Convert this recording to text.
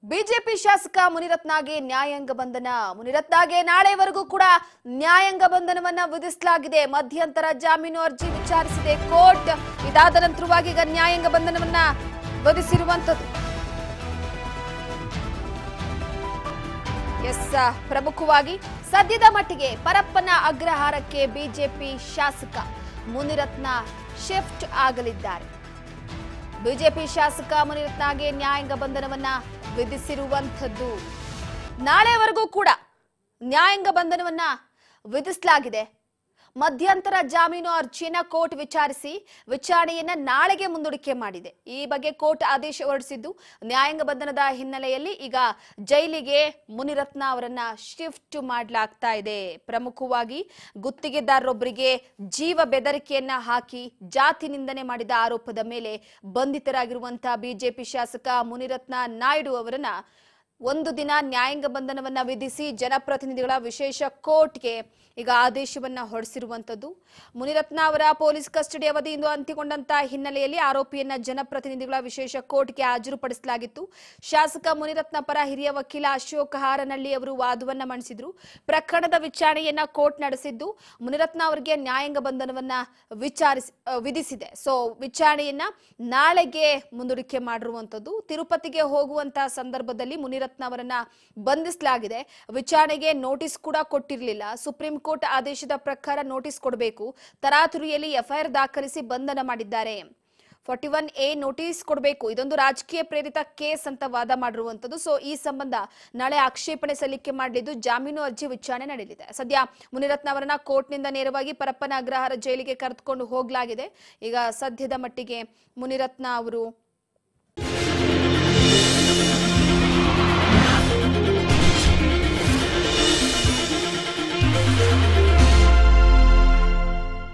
BJP ಶಾಸಕ ಮುನಿರತ್ನಗೆ ನ್ಯಾಯಾಂಗ ಬಂಧನ. ಮುನಿರತ್ನಗೆ ನಾಳೆವರೆಗೂ ಕೂಡ ನ್ಯಾಯಾಂಗ ಬಂಧನವನ್ನ ವಿಧಿಸಲಾಗಿದೆ. ಮಧ್ಯಂತರ ಜಾಮೀನು ಅರ್ಜಿ ವಿಚಾರಿಸಿದೆ ಕೋರ್ಟ್. ಇದಾದ ನಂತರವಾಗಿ ಈಗ ನ್ಯಾಯಾಂಗ ಬಂಧನವನ್ನ ವಿಧಿಸಿರುವಂತದ್ದು. ಪ್ರಮುಖವಾಗಿ ಸದ್ಯದ ಮಟ್ಟಿಗೆ ಪರಪ್ಪನ ಅಗ್ರಹಾರಕ್ಕೆ ಬಿಜೆಪಿ ಶಾಸಕ ಮುನಿರತ್ನ ಶಿಫ್ಟ್ ಆಗಲಿದ್ದಾರೆ. ಬಿಜೆಪಿ ಶಾಸಕ ಮುನಿರತ್ನಗೆ ನ್ಯಾಯಾಂಗ ಬಂಧನವನ್ನ ವಿಧಿಸಿರುವಂತದ್ದು. ನಾಳೆವರೆಗೂ ಕೂಡ ನ್ಯಾಯಾಂಗ ಬಂಧನವನ್ನ ವಿಧಿಸಲಾಗಿದೆ. ಮಧ್ಯಂತರ ಜಾಮೀನು ಅರ್ಜಿಯನ್ನ ಕೋರ್ಟ್ ವಿಚಾರಿಸಿ ವಿಚಾರಣೆಯನ್ನ ನಾಳೆಗೆ ಮುಂದೂಡಿಕೆ ಮಾಡಿದೆ. ಈ ಬಗ್ಗೆ ಕೋರ್ಟ್ ಆದೇಶ ಹೊರಡಿಸಿದ್ದು, ನ್ಯಾಯಾಂಗ ಬಂಧನದ ಹಿನ್ನೆಲೆಯಲ್ಲಿ ಈಗ ಜೈಲಿಗೆ ಮುನಿರತ್ನ ಅವರನ್ನ ಶಿಫ್ಟ್ ಮಾಡಲಾಗ್ತಾ ಇದೆ. ಪ್ರಮುಖವಾಗಿ ಗುತ್ತಿಗೆದಾರರೊಬ್ಬರಿಗೆ ಜೀವ ಬೆದರಿಕೆಯನ್ನ ಹಾಕಿ ಜಾತಿ ನಿಂದನೆ ಮಾಡಿದ ಆರೋಪದ ಮೇಲೆ ಬಂಧಿತರಾಗಿರುವಂತಹ ಬಿಜೆಪಿ ಶಾಸಕ ಮುನಿರತ್ನ ನಾಯ್ಡು ಅವರನ್ನ ಒಂದು ದಿನ ನ್ಯಾಯಾಂಗ ಬಂಧನವನ್ನ ವಿಧಿಸಿ ಜನಪ್ರತಿನಿಧಿಗಳ ವಿಶೇಷ ಕೋರ್ಟ್ಗೆ ಈಗ ಆದೇಶವನ್ನ ಹೊರಡಿಸಿರುವಂತದ್ದು. ಮುನಿರತ್ನ ಅವರ ಪೊಲೀಸ್ ಕಸ್ಟಡಿ ಅವಧಿ ಇಂದು ಅಂತ್ಯಗೊಂಡಂತಹ ಹಿನ್ನೆಲೆಯಲ್ಲಿ ಆರೋಪಿಯನ್ನ ಜನಪ್ರತಿನಿಧಿಗಳ ವಿಶೇಷ ಕೋರ್ಟ್ಗೆ ಹಾಜರುಪಡಿಸಲಾಗಿತ್ತು. ಶಾಸಕ ಮುನಿರತ್ನ ಪರ ಹಿರಿಯ ವಕೀಲ ಅಶೋಕ್ ಹಾರನಹಳ್ಳಿ ಅವರು ವಾದವನ್ನ ಮಂಡಿಸಿದ್ರು. ಪ್ರಕರಣದ ವಿಚಾರಣೆಯನ್ನ ಕೋರ್ಟ್ ನಡೆಸಿದ್ದು ಮುನಿರತ್ನ ಅವರಿಗೆ ನ್ಯಾಯಾಂಗ ಬಂಧನವನ್ನ ವಿಧಿಸಿದೆ. ಸೊ ವಿಚಾರಣೆಯನ್ನ ನಾಳೆಗೆ ಮುಂದೂಡಿಕೆ ಮಾಡಿರುವಂತದ್ದು. ತಿರುಪತಿಗೆ ಹೋಗುವಂತಹ ಸಂದರ್ಭದಲ್ಲಿ ಮುನಿರತ್ನ ಅವರನ್ನ ಬಂಧಿಸಲಾಗಿದೆ. ವಿಚಾರಣೆಗೆ ನೋಟಿಸ್ ಕೂಡ ಕೊಟ್ಟಿರಲಿಲ್ಲ. ಸುಪ್ರೀಂ ಕೋರ್ಟ್ ಆದೇಶದ ಪ್ರಕಾರ ನೋಟಿಸ್ ಕೊಡಬೇಕು. ತರಾತುರಿಯಲ್ಲಿ ಎಫ್ಐಆರ್ ದಾಖಲಿಸಿ ಬಂಧನ ಮಾಡಿದ್ದಾರೆ. 41A ನೋಟಿಸ್ ಕೊಡಬೇಕು. ಇದೊಂದು ರಾಜಕೀಯ ಪ್ರೇರಿತ ಕೇಸ್ ಅಂತ ವಾದ ಮಾಡಿರುವಂತದ್ದು. ಸೊ ಈ ಸಂಬಂಧ ನಾಳೆ ಆಕ್ಷೇಪಣೆ ಸಲ್ಲಿಕೆ ಮಾಡಲಿದ್ದು ಜಾಮೀನು ಅರ್ಜಿ ವಿಚಾರಣೆ ನಡೆಯಲಿದೆ. ಸದ್ಯ ಮುನಿರತ್ನ ಅವರನ್ನ ಕೋರ್ಟ್ನಿಂದ ನೇರವಾಗಿ ಪರಪ್ಪನ ಅಗ್ರಹಾರ ಜೈಲಿಗೆ ಕರೆದುಕೊಂಡು ಹೋಗಲಾಗಿದೆ. ಈಗ ಸದ್ಯದ ಮಟ್ಟಿಗೆ ಮುನಿರತ್ನ ಅವರು